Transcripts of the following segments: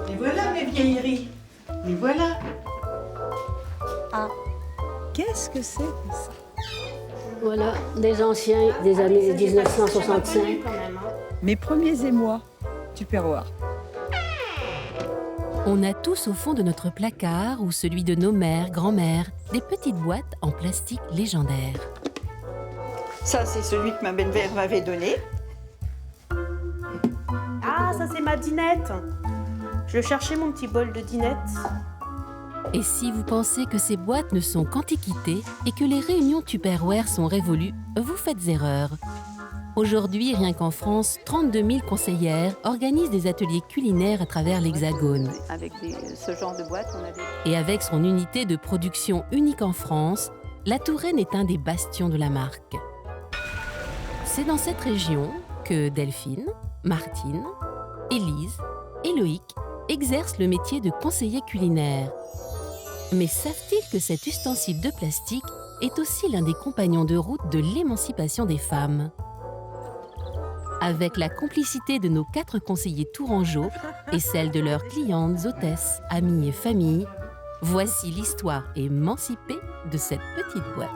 Et voilà mes vieilleries. Les voilà. Ah, qu'est-ce que c'est que ça? Voilà, des anciens des années 1965. Mes premiers émois, Tupperware. On a tous au fond de notre placard ou celui de nos mères, grand-mères, des petites boîtes en plastique légendaires. Ça, c'est celui que ma belle-mère m'avait donné. Ah, ça c'est ma dinette. Je cherchais mon petit bol de dinette. Et si vous pensez que ces boîtes ne sont qu'antiquités et que les réunions Tupperware sont révolues, vous faites erreur. Aujourd'hui, rien qu'en France, 32 000 conseillères organisent des ateliers culinaires à travers l'Hexagone. Avec ce genre de boîte, on a des... Et avec son unité de production unique en France, la Touraine est un des bastions de la marque. C'est dans cette région que Delphine, Martine, Élise et Loïc exercent le métier de conseiller culinaire. Mais savent-ils que cet ustensile de plastique est aussi l'un des compagnons de route de l'émancipation des femmes ? Avec la complicité de nos 4 conseillers tourangeaux et celle de leurs clientes, hôtesses, amies et familles, voici l'histoire émancipée de cette petite boîte.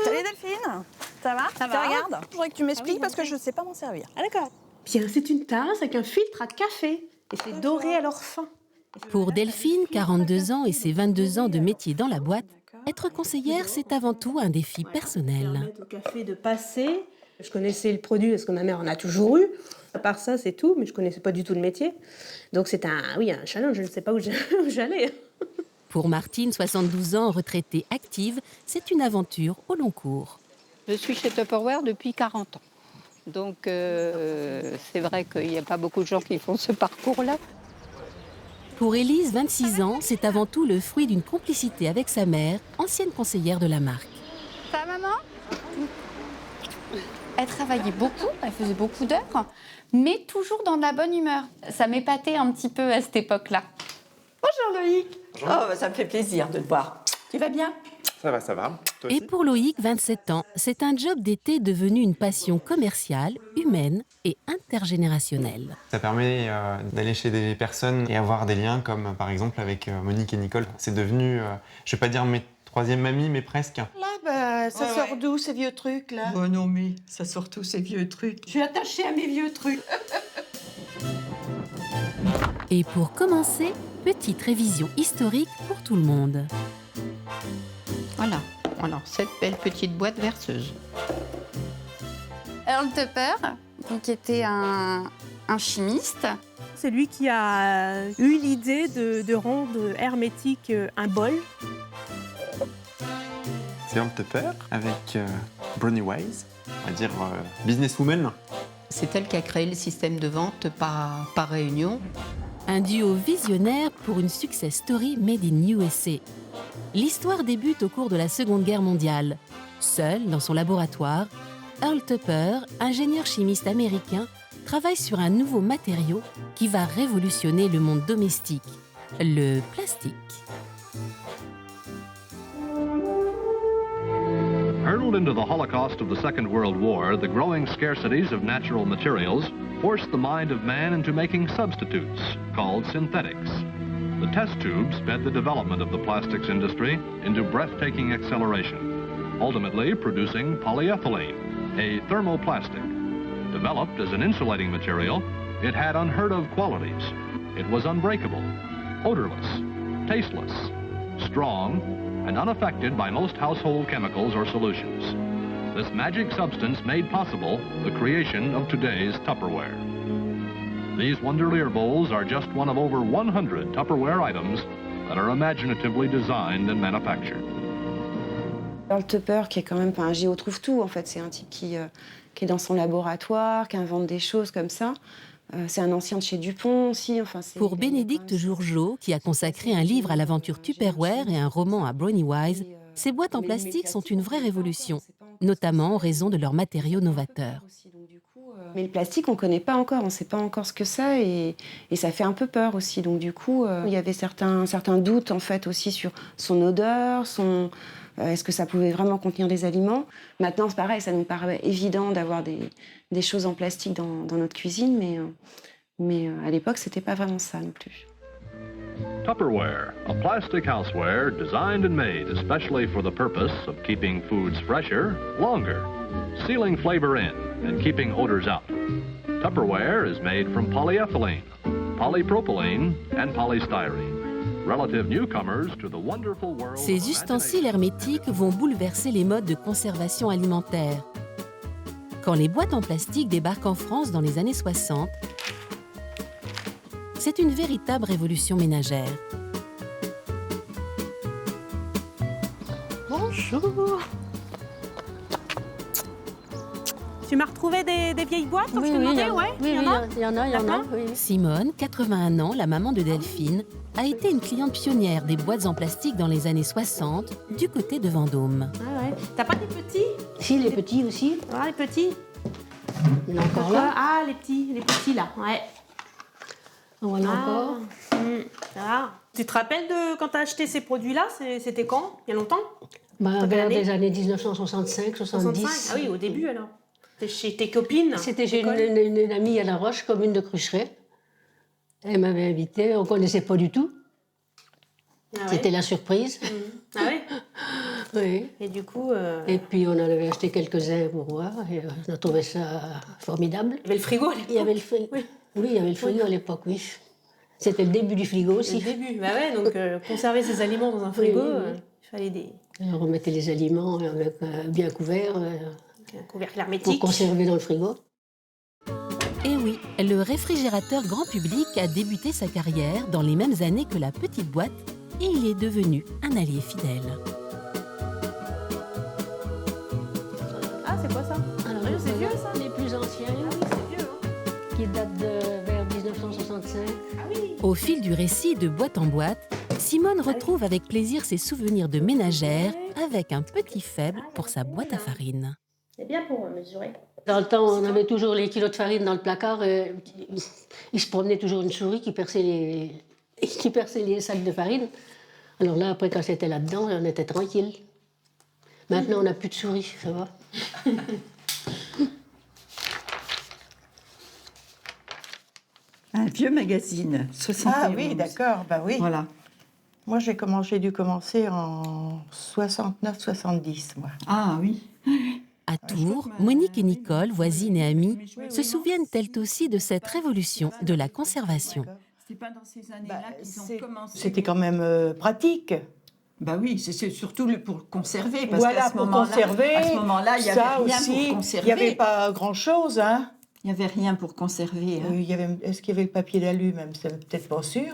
Salut Delphine, ça va? Ça va? Regarde, je voudrais que tu m'expliques parce que je ne sais pas m'en servir. Ah d'accord. Bien, c'est une tasse avec un filtre à café. Et c'est doré à leur fin. Pour Delphine, 42 ans et ses 22 ans de métier dans la boîte, être conseillère, c'est avant tout un défi personnel. Permettre au café de passer. Je connaissais le produit parce que ma mère en a toujours eu. À part ça, c'est tout, mais je connaissais pas du tout le métier. Donc c'est un challenge, je ne sais pas où j'allais. Pour Martine, 72 ans, retraitée active, c'est une aventure au long cours. Je suis chez Tupperware depuis 40 ans. Donc c'est vrai qu'il n'y a pas beaucoup de gens qui font ce parcours-là. Pour Élise, 26 ans, c'est avant tout le fruit d'une complicité avec sa mère, ancienne conseillère de la marque. Ça va, maman? Elle travaillait beaucoup, elle faisait beaucoup d'heures, mais toujours dans de la bonne humeur. Ça m'épatait un petit peu à cette époque-là. Bonjour Loïc. Oh, bah, ça me fait plaisir de te voir. Tu vas bien? Ça va, ça va. Toi Et aussi pour Loïc, 27 ans, c'est un job d'été devenu une passion commerciale, humaine et intergénérationnelle. Ça permet d'aller chez des personnes et avoir des liens comme par exemple avec Monique et Nicole. C'est devenu, je vais pas dire mes troisième mamies, mais presque. Là, bah, ça sort d'où ces vieux trucs là? Oh non, mais ça sort tous ces vieux trucs. Je suis attachée à mes vieux trucs. Et pour commencer, petite révision historique pour tout le monde. Voilà, alors cette belle petite boîte verseuse. Earl Tupper, qui était un chimiste. C'est lui qui a eu l'idée de rendre hermétique un bol. C'est Earl Tupper avec Bronnie Wise, on va dire businesswoman. C'est elle qui a créé le système de vente par réunion. Un duo visionnaire pour une success story made in USA. L'histoire débute au cours de la Seconde Guerre mondiale. Seul, dans son laboratoire, Earl Tupper, ingénieur chimiste américain, travaille sur un nouveau matériau qui va révolutionner le monde domestique, le plastique. Hurled into the Holocaust of the Second World War, the growing scarcities of natural materials forced the mind of man into making substitutes, called synthetics. The test tube sped the development of the plastics industry into breathtaking acceleration, ultimately producing polyethylene, a thermoplastic. Developed as an insulating material, it had unheard-of qualities. It was unbreakable, odorless, tasteless, strong, and unaffected by most household chemicals or solutions. This magic substance made possible the creation of today's Tupperware. These Wonderlear bowls are just one of over 100 Tupperware items that are imaginatively designed and manufactured. Earl Tupper, qui est quand même pas un géo trouve-tout, en fait, c'est un type qui est dans son laboratoire, qui invente des choses comme ça. C'est un ancien de chez Dupont aussi. Enfin, Pour Bénédicte Jourgeot, qui a consacré un livre à l'aventure Tupperware et un roman à Bronnie Wise, ces boîtes en plastique sont une vraie révolution, notamment en raison de leurs matériaux novateurs. Mais le plastique, on ne connaît pas encore, on ne sait pas encore ce que c'est et ça fait un peu peur aussi. Donc du coup, il y avait certains doutes en fait aussi sur son odeur, est-ce que ça pouvait vraiment contenir des aliments. Maintenant, c'est pareil, ça nous paraît évident d'avoir des choses en plastique dans notre cuisine, mais à l'époque, c'était pas vraiment ça non plus. Tupperware, a plastic houseware designed and made especially for the purpose of keeping foods fresher, longer, sealing flavor in and keeping odors out. Tupperware is made from polyethylene, polypropylene and polystyrene. Relative newcomers to the wonderful world. Ces ustensiles hermétiques vont bouleverser les modes de conservation alimentaire. Quand les boîtes en plastique débarquent en France dans les années 60, c'est une véritable révolution ménagère. Bonjour. Tu m'as retrouvé des vieilles boîtes quand Oui, je t'ai demandé, ouais? Oui, il y en a. Oui. Simone, 81 ans, la maman de Delphine, a été une cliente pionnière des boîtes en plastique dans les années 60, du côté de Vendôme. Ah ouais. T'as pas des petits? Si, les petits aussi. Ah, les petits. Il y en a encore là. Ah, les petits là, ouais. Voilà encore. Ah. Tu te rappelles de quand t'as acheté ces produits-là? C'était quand? Il y a longtemps? Vers des années 1965, 70. Ah oui, au début alors. C'était chez tes copines? C'était chez une amie à La Roche, commune de Crucheret. Elle m'avait invitée, on ne connaissait pas du tout. Ah C'était la surprise. Ah ouais? Oui. Et du coup... Et puis on avait acheté quelques-uns pour voir, et on a trouvé ça formidable. Il y avait le frigo à l'époque? Il y avait le frigo. Oui, il y avait le frigo à l'époque, oui. C'était le début du frigo aussi. Le début, bah ouais, donc conserver ses aliments dans un frigo, il fallait des... On remettait les aliments avec, bien couverts, un couvercle hermétique. pour conserver dans le frigo. Et oui, le réfrigérateur grand public a débuté sa carrière dans les mêmes années que la petite boîte et il est devenu un allié fidèle. Ah, c'est quoi ça? Alors, c'est vieux ça? Les plus anciens, C'est vieux, qui datent de vers 1965. Ah oui. Au fil du récit de boîte en boîte, Simone retrouve avec plaisir ses souvenirs de ménagère avec un petit faible pour sa boîte à farine. C'est bien pour mesurer. Dans le temps, on avait toujours les kilos de farine dans le placard. Il se promenait toujours une souris qui perçait les sacs de farine. Alors là, après, quand c'était là-dedans, on était tranquille. Maintenant, on n'a plus de souris, ça va. Un vieux magazine, 71. Ah oui, d'accord, bah oui. Voilà. Moi, j'ai dû commencer en 69-70, moi. Ah oui. À Tours, Monique et Nicole, voisines et amies, se souviennent elles aussi de cette révolution de la conservation. C'est pas dans ces années-là qu'ils ont commencé. C'était quand même pratique. Bah oui, c'est surtout pour conserver. Parce Voilà, qu'à ce pour moment-là, conserver. à ce moment-là, il n'y avait ça rien aussi, pour conserver. Il n'y avait pas grand-chose, hein. Il n'y avait rien pour conserver. Hein. Est-ce qu'il y avait le papier d'alu même? C'est peut-être pas sûr.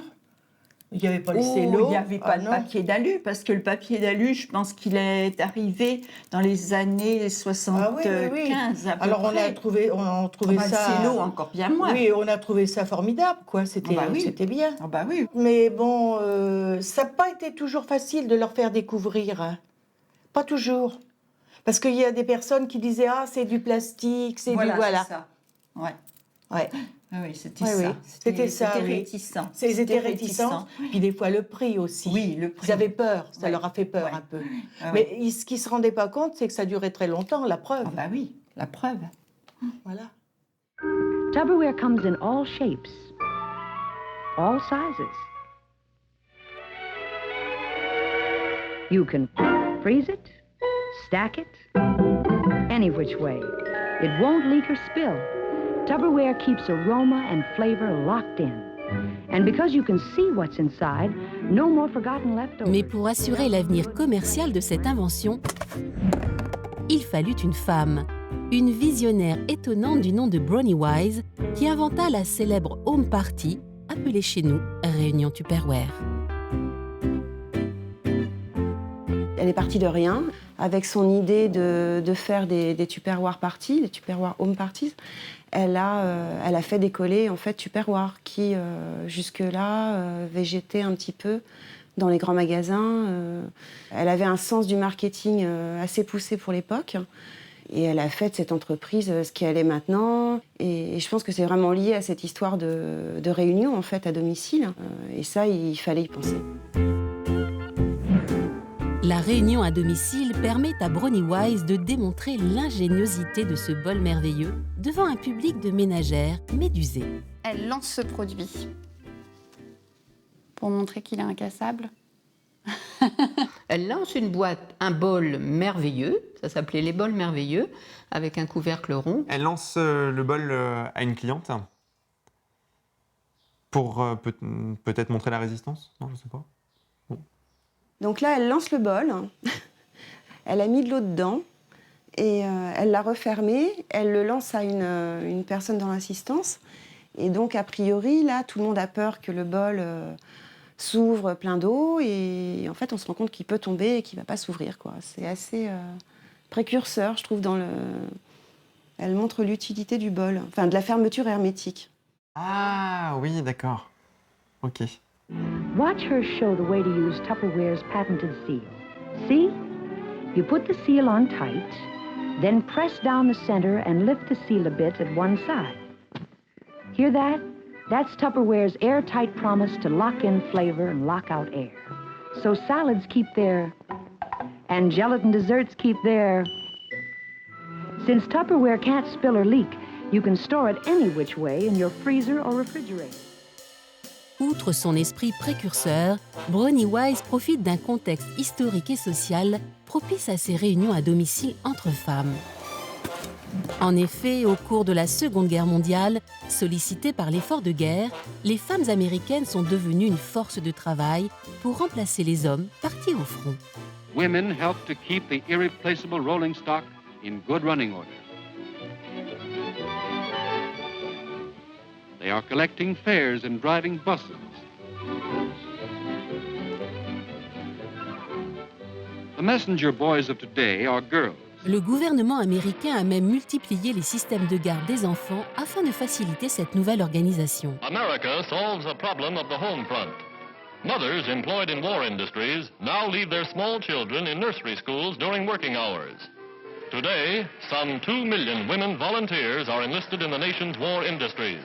Il n'y avait pas le Oh, cello. il n'y avait pas le papier d'alu, parce que le papier d'alu, je pense qu'il est arrivé dans les années 75 à peu Alors près. on a trouvé ça... Le cello, encore bien moins. Oui, on a trouvé ça formidable, quoi. C'était bien. Ah bah oui. Mais bon, ça n'a pas été toujours facile de leur faire découvrir. Hein. Pas toujours. Parce qu'il y a des personnes qui disaient « Ah, c'est du plastique, c'est du... » Voilà. C'est ça. Ouais. Ouais. Oui, c'était Ouais, ça. oui. C'était ça, oui. réticent. Ils étaient réticents. Puis des fois, le prix aussi. Oui, le prix. Ils avaient peur. Ça leur a fait peur un peu. Mais ce qu'ils ne se rendaient pas compte, c'est que ça durait très longtemps, la preuve. Ah bah oui, la preuve. Voilà. Tupperware comes in all shapes, all sizes. You can freeze it, stack it, any which way. It won't leak or spill. Tupperware keeps aroma and flavor locked in. And because you can see what's inside, no more forgotten leftovers. Mais pour assurer l'avenir commercial de cette invention, il fallut une femme, une visionnaire étonnante du nom de Brownie Wise, qui inventa la célèbre Home Party, appelée chez nous Réunion Tupperware. Elle est partie de rien, avec son idée de faire des Tupperware parties, des Tupperware Home Parties. Elle a fait décoller en fait Tupperware qui jusque-là végétait un petit peu dans les grands magasins. Elle avait un sens du marketing assez poussé pour l'époque. Et elle a fait de cette entreprise ce qu'elle est maintenant. Et je pense que c'est vraiment lié à cette histoire de réunion, en fait, à domicile. Et ça, il fallait y penser. La réunion à domicile permet à Bronnie Wise de démontrer l'ingéniosité de ce bol merveilleux devant un public de ménagères médusées. Elle lance ce produit pour montrer qu'il est incassable. Elle lance une boîte, un bol merveilleux, ça s'appelait les bols merveilleux, avec un couvercle rond. Elle lance le bol à une cliente pour peut-être montrer la résistance. Non, je sais pas. Bon. Donc là, elle lance le bol, elle a mis de l'eau dedans et elle l'a refermé. Elle le lance à une personne dans l'assistance. Et donc, a priori, là, tout le monde a peur que le bol s'ouvre plein d'eau. Et en fait, on se rend compte qu'il peut tomber et qu'il ne va pas s'ouvrir, quoi. C'est assez précurseur, je trouve, Elle montre l'utilité du bol, enfin, de la fermeture hermétique. Ah oui, d'accord. Ok. Watch her show the way to use Tupperware's patented seal. See? You put the seal on tight, then press down the center and lift the seal a bit at one side. Hear that? That's Tupperware's airtight promise to lock in flavor and lock out air. So salads keep their... and gelatin desserts keep their... Since Tupperware can't spill or leak, you can store it any which way in your freezer or refrigerator. Outre son esprit précurseur, Bronnie Wise profite d'un contexte historique et social propice à ces réunions à domicile entre femmes. En effet, au cours de la Seconde Guerre mondiale, sollicitées par l'effort de guerre, les femmes américaines sont devenues une force de travail pour remplacer les hommes partis au front. Women help to keep the irreplaceable rolling stock in good running order. They are collecting fares and driving buses. The messenger boys of today are girls. Le gouvernement américain a même multiplié les systèmes de garde des enfants afin de faciliter cette nouvelle organisation. America solves a problem of the home front. Mothers employed in war industries now leave their small children in nursery schools during working hours. Today, some 2 million women volunteers are enlisted in the nation's war industries.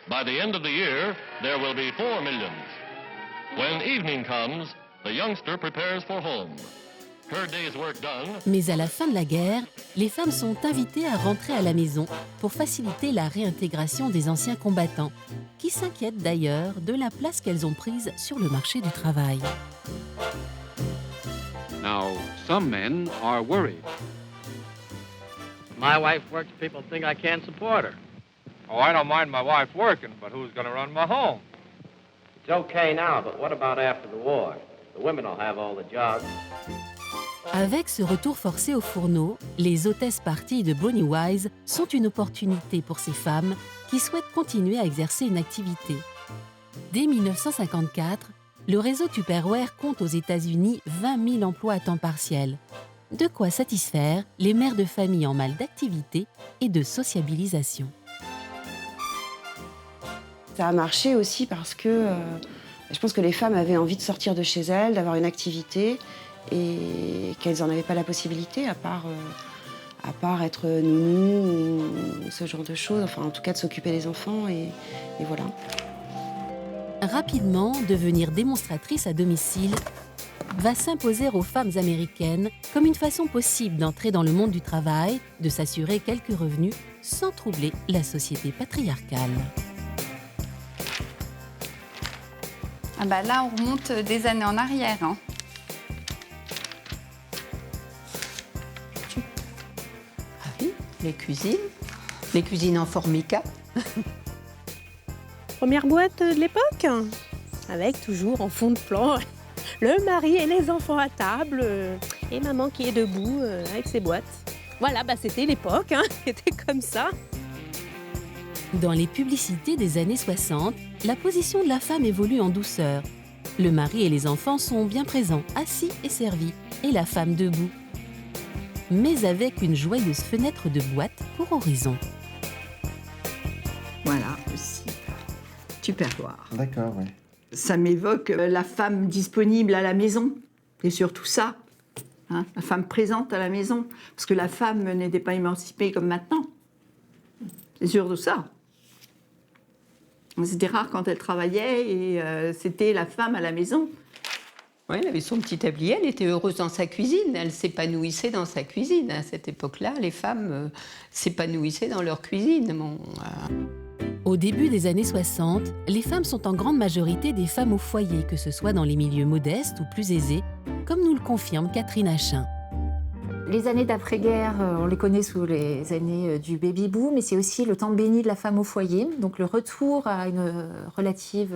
By the end of the year, there will be 4 millions. When evening comes, the youngster prepares for home. Her day's work done. Mais à la fin de la guerre, les femmes sont invitées à rentrer à la maison pour faciliter la réintégration des anciens combattants, qui s'inquiètent d'ailleurs de la place qu'elles ont prise sur le marché du travail. Now, some men are worried. My wife works, people think I can't support her. Oh, I don't mind my wife working, but who's going to run my home? It's okay now, but what about after the war? The women will have all the jobs. Avec ce retour forcé au fourneau, les hôtesses parties de Bronnie Wise sont une opportunité pour ces femmes qui souhaitent continuer à exercer une activité. Dès 1954, le réseau Tupperware compte aux États-Unis 20 000 emplois à temps partiel. De quoi satisfaire les mères de famille en mal d'activité et de sociabilisation. Ça a marché aussi parce que je pense que les femmes avaient envie de sortir de chez elles, d'avoir une activité et qu'elles n'en avaient pas la possibilité à part être nounou ou ce genre de choses, enfin en tout cas de s'occuper des enfants et voilà. Rapidement, devenir démonstratrice à domicile va s'imposer aux femmes américaines comme une façon possible d'entrer dans le monde du travail, de s'assurer quelques revenus sans troubler la société patriarcale. Ah bah là, on remonte des années en arrière. Hein. Ah oui, les cuisines en formica. Première boîte de l'époque, avec toujours en fond de plan le mari et les enfants à table et maman qui est debout avec ses boîtes. Voilà, bah c'était l'époque, c'était comme ça. Dans les publicités des années 60, la position de la femme évolue en douceur. Le mari et les enfants sont bien présents, assis et servis, et la femme debout. Mais avec une joyeuse fenêtre de boîte pour horizon. Voilà, aussi. Tupperware. D'accord, oui. Ça m'évoque la femme disponible à la maison. C'est surtout ça. hein, la femme présente à la maison, parce que la femme n'était pas émancipée comme maintenant. C'est sûr de ça. C'était rare quand elle travaillait et c'était la femme à la maison. Oui, elle avait son petit tablier, elle était heureuse dans sa cuisine, elle s'épanouissait dans sa cuisine. À cette époque-là, les femmes s'épanouissaient dans leur cuisine. Au début des années 60, les femmes sont en grande majorité des femmes au foyer, que ce soit dans les milieux modestes ou plus aisés, comme nous le confirme Catherine Achin. Les années d'après-guerre, on les connaît sous les années du baby-boom, mais c'est aussi le temps béni de la femme au foyer. Donc le retour à une relative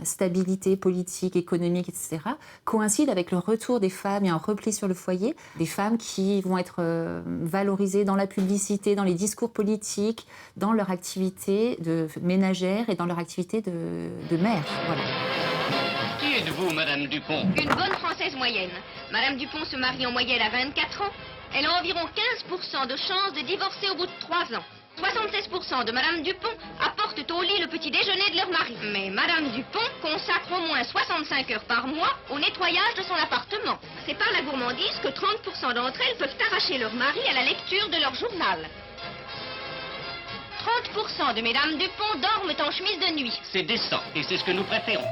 stabilité politique, économique, etc., coïncide avec le retour des femmes et un repli sur le foyer. Des femmes qui vont être valorisées dans la publicité, dans les discours politiques, dans leur activité de ménagère et dans leur activité de mère. Voilà. Qui êtes-vous, Madame Dupont? Une bonne Française moyenne. Madame Dupont se marie en moyenne à 24 ans. Elle a environ 15% de chances de divorcer au bout de 3 ans. 76% de Madame Dupont apportent au lit le petit déjeuner de leur mari. Mais Madame Dupont consacre au moins 65 heures par mois au nettoyage de son appartement. C'est par la gourmandise que 30% d'entre elles peuvent arracher leur mari à la lecture de leur journal. 30% de Mesdames Dupont dorment en chemise de nuit. C'est décent, et c'est ce que nous préférons.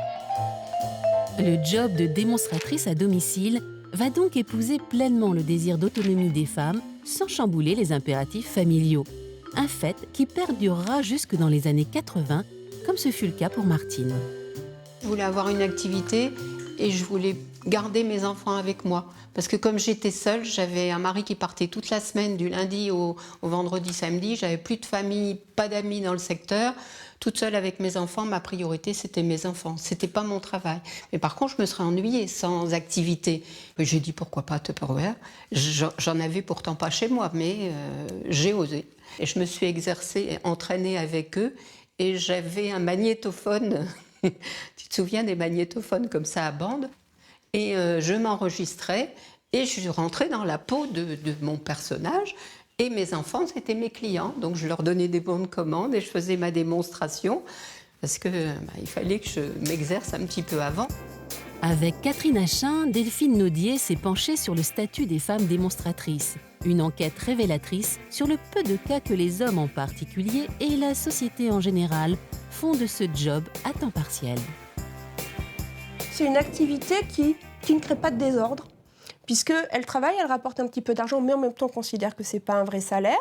Le job de démonstratrice à domicile va donc épouser pleinement le désir d'autonomie des femmes sans chambouler les impératifs familiaux. Un fait qui perdurera jusque dans les années 80, comme ce fut le cas pour Martine. Je voulais avoir une activité et je voulais garder mes enfants avec moi. Parce que comme j'étais seule, j'avais un mari qui partait toute la semaine, du lundi au vendredi, samedi. J'avais plus de famille, pas d'amis dans le secteur. Toute seule avec mes enfants, ma priorité, c'était mes enfants. C'était pas mon travail. Mais par contre, je me serais ennuyée sans activité. J'ai dit, pourquoi pas Tupperware? J'en avais pourtant pas chez moi, mais j'ai osé. Et je me suis exercée, entraînée avec eux. Et j'avais un magnétophone. Tu te souviens des magnétophones comme ça à bande? Et je m'enregistrais et je rentrais dans la peau de mon personnage. Et mes enfants, c'était mes clients. Donc je leur donnais des bons de commande et je faisais ma démonstration parce que il fallait que je m'exerce un petit peu avant. Avec Catherine Achin, Delphine Naudier s'est penchée sur le statut des femmes démonstratrices. Une enquête révélatrice sur le peu de cas que les hommes en particulier et la société en général font de ce job à temps partiel. C'est une activité qui ne crée pas de désordre, puisqu'elle travaille, elle rapporte un petit peu d'argent, mais en même temps on considère que ce n'est pas un vrai salaire.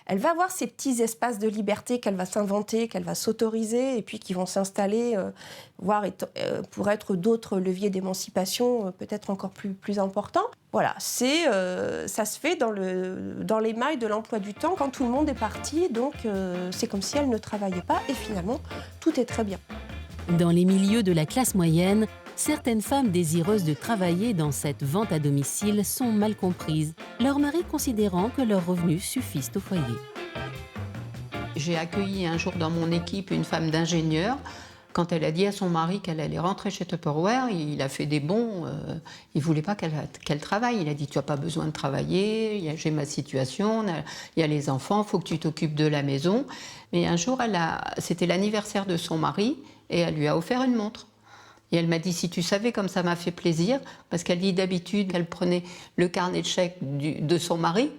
Elle va avoir ces petits espaces de liberté qu'elle va s'inventer, qu'elle va s'autoriser, et puis qui vont s'installer, voire pour être d'autres leviers d'émancipation peut-être encore plus importants. Voilà, ça se fait dans les mailles de l'emploi du temps quand tout le monde est parti, donc c'est comme si elle ne travaillait pas, et finalement, tout est très bien. Dans les milieux de la classe moyenne, certaines femmes désireuses de travailler dans cette vente à domicile sont mal comprises, leurs maris considérant que leurs revenus suffisent au foyer. J'ai accueilli un jour dans mon équipe une femme d'ingénieur. Quand elle a dit à son mari qu'elle allait rentrer chez Tupperware, il a fait des bons. Il ne voulait pas qu'elle travaille. Il a dit, tu n'as pas besoin de travailler, j'ai ma situation, il y a les enfants, il faut que tu t'occupes de la maison. Mais un jour, c'était l'anniversaire de son mari et elle lui a offert une montre. Et elle m'a dit, si tu savais comme ça m'a fait plaisir, parce qu'elle dit d'habitude qu'elle prenait le carnet de chèques de son mari,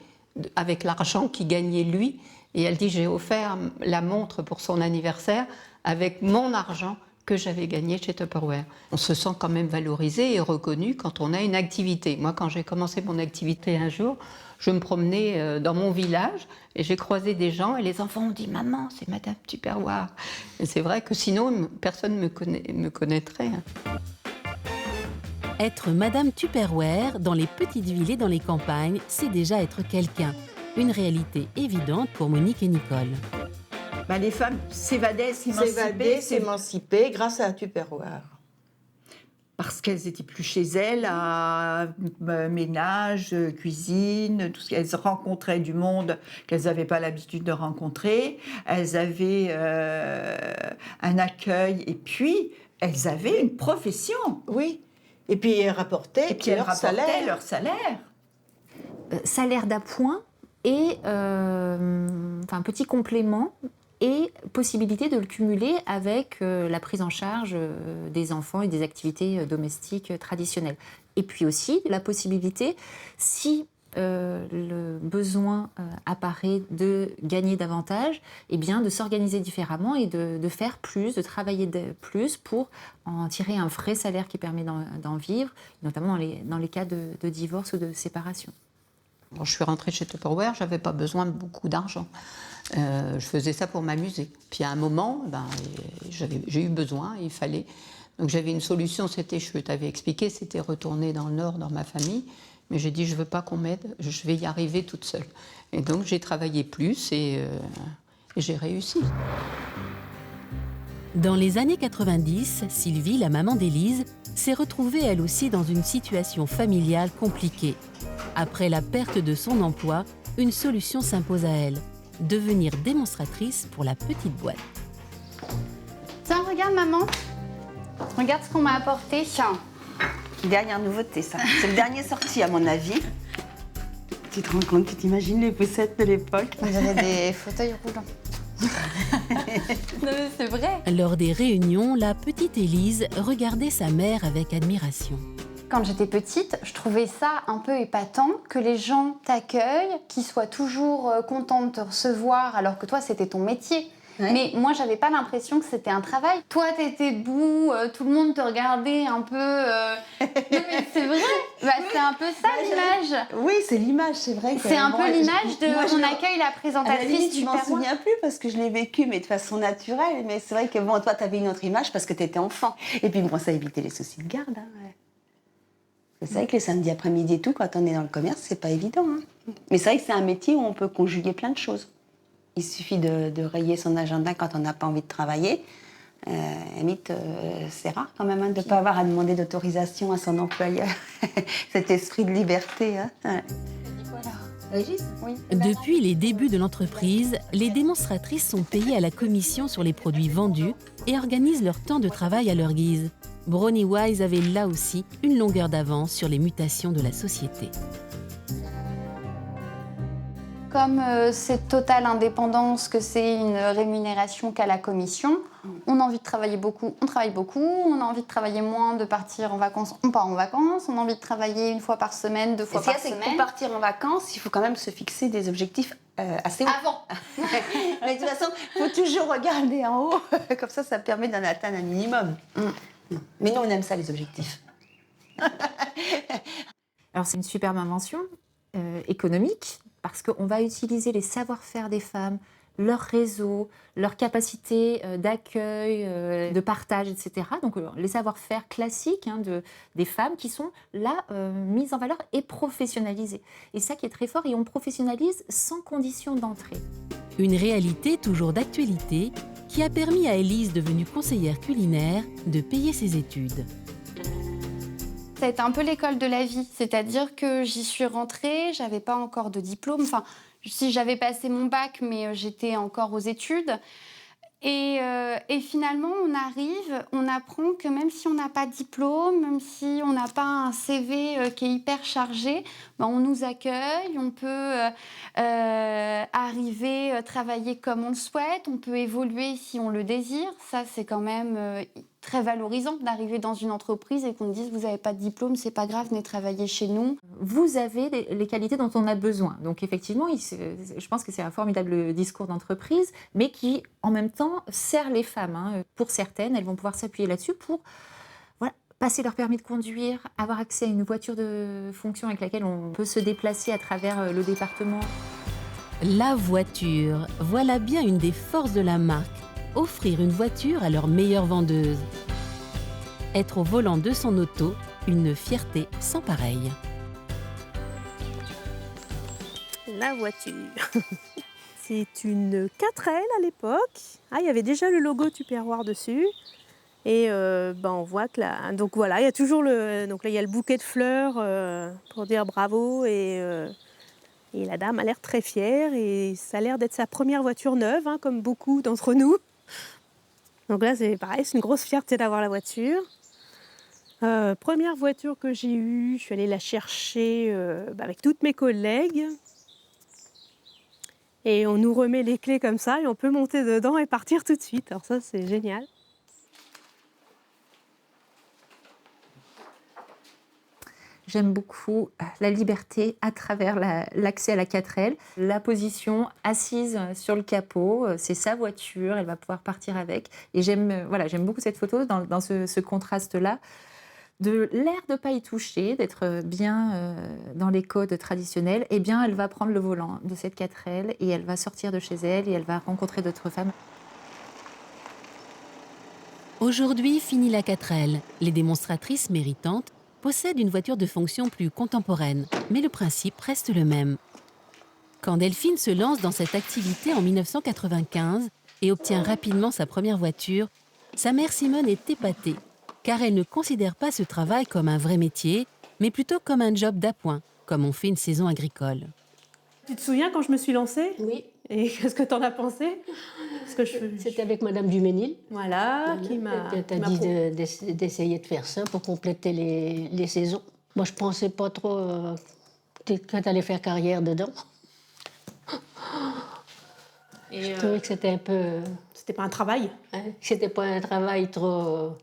avec l'argent qu'il gagnait lui, et elle dit, j'ai offert la montre pour son anniversaire avec mon argent que j'avais gagné chez Tupperware. On se sent quand même valorisé et reconnu quand on a une activité. Moi, quand j'ai commencé mon activité un jour, je me promenais dans mon village et j'ai croisé des gens et les enfants ont dit « Maman, c'est Madame Tupperware ». Et c'est vrai que sinon, personne ne me connaîtrait. Être Madame Tupperware dans les petites villes et dans les campagnes, c'est déjà être quelqu'un. Une réalité évidente pour Monique et Nicole. Les femmes s'évadaient, s'émancipaient grâce à Tupperware. Parce qu'elles étaient plus chez elles, à ménage, cuisine, tout ce qu'elles rencontraient du monde qu'elles n'avaient pas l'habitude de rencontrer. Elles avaient un accueil et puis elles avaient une profession. Oui. Et puis elles rapportaient leur salaire. Salaire d'appoint et un petit complément et possibilité de le cumuler avec la prise en charge des enfants et des activités domestiques traditionnelles. Et puis aussi la possibilité, si le besoin apparaît de gagner davantage, eh bien de s'organiser différemment et de faire plus, de travailler plus pour en tirer un vrai salaire qui permet d'en vivre, notamment dans les cas de divorce ou de séparation. Quand je suis rentrée chez Tupperware, je n'avais pas besoin de beaucoup d'argent. Je faisais ça pour m'amuser. Puis à un moment, j'ai eu besoin, il fallait. Donc j'avais une solution, je t'avais expliqué, c'était retourner dans le Nord, dans ma famille. Mais j'ai dit, je ne veux pas qu'on m'aide, je vais y arriver toute seule. Et donc j'ai travaillé plus et j'ai réussi. Dans les années 90, Sylvie, la maman d'Élise, s'est retrouvée elle aussi dans une situation familiale compliquée. Après la perte de son emploi, une solution s'impose à elle, devenir démonstratrice pour la petite boîte. Tiens, regarde maman, regarde ce qu'on m'a apporté. Dernière nouveauté, ça. C'est le dernier sorti, à mon avis. Tu te rends compte, tu t'imagines les poussettes de l'époque? On dirait des fauteuils roulants. Non mais c'est vrai. Lors des réunions, la petite Élise regardait sa mère avec admiration. Quand j'étais petite, je trouvais ça un peu épatant que les gens t'accueillent, qu'ils soient toujours contents de te recevoir alors que toi c'était ton métier. Ouais. Mais moi, j'avais pas l'impression que c'était un travail. Toi, t'étais debout, tout le monde te regardait un peu. Non, mais c'est vrai. C'est un peu ça l'image. Oui, c'est l'image, c'est vrai. C'est un peu l'image de on accueille la présentatrice. Je m'en souviens plus parce que je l'ai vécu, mais de façon naturelle. Mais c'est vrai que bon, toi, t'avais une autre image parce que t'étais enfant. Et puis bon, ça évitait les soucis de garde. Hein. C'est vrai que les samedis après-midi et tout, quand on est dans le commerce, c'est pas évident. Hein. Mais c'est vrai que c'est un métier où on peut conjuguer plein de choses. Il suffit de rayer son agenda quand on n'a pas envie de travailler. C'est rare quand même de ne pas avoir à demander d'autorisation à son employeur. Cet esprit de liberté. Hein. Ouais. Régis ? Oui. Depuis les débuts de l'entreprise, les démonstratrices sont payées à la commission sur les produits vendus et organisent leur temps de travail à leur guise. Brownie Wise avait là aussi une longueur d'avance sur les mutations de la société. Comme c'est totale indépendance, que c'est une rémunération qu'à la commission, on a envie de travailler beaucoup, on travaille beaucoup, on a envie de travailler moins, de partir en vacances, on part en vacances, on a envie de travailler une fois par semaine, 2 fois par semaine. Pour partir en vacances, il faut quand même se fixer des objectifs assez hauts. Avant. Mais de toute façon, il faut toujours regarder en haut, comme ça permet d'en atteindre un minimum. Mais nous, on aime ça, les objectifs. Alors c'est une superbe invention économique, parce qu'on va utiliser les savoir-faire des femmes, leur réseau, leur capacité d'accueil, de partage, etc. Donc les savoir-faire classiques des femmes qui sont là mises en valeur et professionnalisées. Et ça qui est très fort, et on professionnalise sans condition d'entrée. Une réalité toujours d'actualité qui a permis à Élise, devenue conseillère culinaire, de payer ses études. Ça a été un peu l'école de la vie, c'est-à-dire que j'y suis rentrée, j'avais pas encore de diplôme, enfin, si j'avais passé mon bac, mais j'étais encore aux études. Et finalement, on apprend que même si on n'a pas de diplôme, même si on n'a pas un CV qui est hyper chargé, ben on nous accueille, on peut arriver à travailler comme on le souhaite, on peut évoluer si on le désire. Ça, c'est quand même très valorisant d'arriver dans une entreprise et qu'on te dise « vous n'avez pas de diplôme, c'est pas grave, venez travailler chez nous ». Vous avez les qualités dont on a besoin. Donc effectivement, je pense que c'est un formidable discours d'entreprise, mais qui, en même temps, sert les femmes. Pour certaines, elles vont pouvoir s'appuyer là-dessus pour passer leur permis de conduire, avoir accès à une voiture de fonction avec laquelle on peut se déplacer à travers le département. La voiture, voilà bien une des forces de la marque. Offrir une voiture à leur meilleure vendeuse. Être au volant de son auto, une fierté sans pareille. La voiture. C'est une 4L à l'époque. Il y avait déjà le logo Tupperware dessus. Et on voit que là, donc voilà, il y a toujours donc là il y a le bouquet de fleurs pour dire bravo et la dame a l'air très fière et ça a l'air d'être sa première voiture neuve, comme beaucoup d'entre nous. Donc là c'est pareil, c'est une grosse fierté d'avoir la voiture. Première voiture que j'ai eue, je suis allée la chercher avec toutes mes collègues. Et on nous remet les clés comme ça et on peut monter dedans et partir tout de suite. Alors ça, c'est génial. J'aime beaucoup la liberté à travers l'accès à la 4L. La position assise sur le capot, c'est sa voiture, elle va pouvoir partir avec. Et j'aime beaucoup cette photo dans ce contraste-là, de l'air de ne pas y toucher, d'être bien dans les codes traditionnels. Eh bien, elle va prendre le volant de cette 4L et elle va sortir de chez elle et elle va rencontrer d'autres femmes. Aujourd'hui, fini la 4L. Les démonstratrices méritantes possèdent une voiture de fonction plus contemporaine, mais le principe reste le même. Quand Delphine se lance dans cette activité en 1995 et obtient rapidement sa première voiture, sa mère Simone est épatée, car elle ne considère pas ce travail comme un vrai métier, mais plutôt comme un job d'appoint, comme on fait une saison agricole. Tu te souviens quand je me suis lancée? Oui. Et qu'est-ce que t'en as pensé? C'était avec Madame Duménil. Voilà, qui m'a dit d'essayer de faire ça pour compléter les saisons. Moi, je pensais pas trop que tu allais faire carrière dedans. Je trouvais que c'était un peu... C'était pas un travail. Hein, c'était pas un travail trop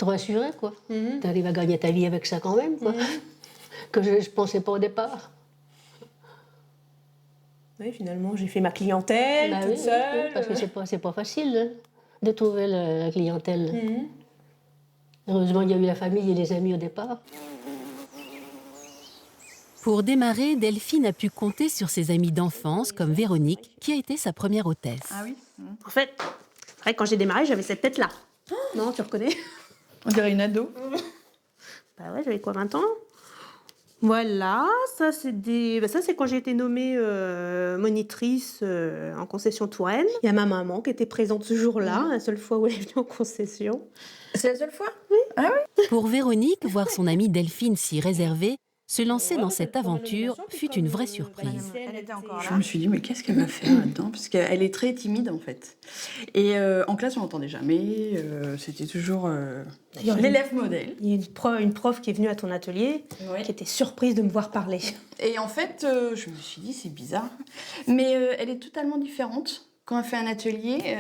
assuré, quoi. Tu arrives à gagner ta vie avec ça quand même, quoi. Que je pensais pas au départ. Oui, finalement, j'ai fait ma clientèle toute seule. Oui, parce que c'est pas facile hein, de trouver la clientèle. Heureusement, il y a eu la famille et les amis au départ. Pour démarrer, Delphine a pu compter sur ses amis d'enfance, comme Véronique, qui a été sa première hôtesse. Ah oui. En fait, quand j'ai démarré, j'avais cette tête-là. Non, tu reconnais? On dirait une ado. Bah ouais, j'avais quoi, 20 ans? Voilà, ça c'est quand j'ai été nommée monitrice en concession Touraine. Il y a ma maman qui était présente ce jour-là, la seule fois où elle est venue en concession. C'est la seule fois? Oui. Ah oui. Pour Véronique, voir son amie Delphine si réservée, se lancer dans cette aventure fut une vraie surprise. Je me suis dit, mais qu'est-ce qu'elle va faire là-dedans? Parce qu'elle est très timide, en fait. Et en classe, on n'entendait jamais. C'était toujours l'élève modèle. Il y a une prof qui est venue à ton atelier, qui était surprise de me voir parler. Et en fait, je me suis dit, c'est bizarre. Mais elle est totalement différente. Quand elle fait un atelier,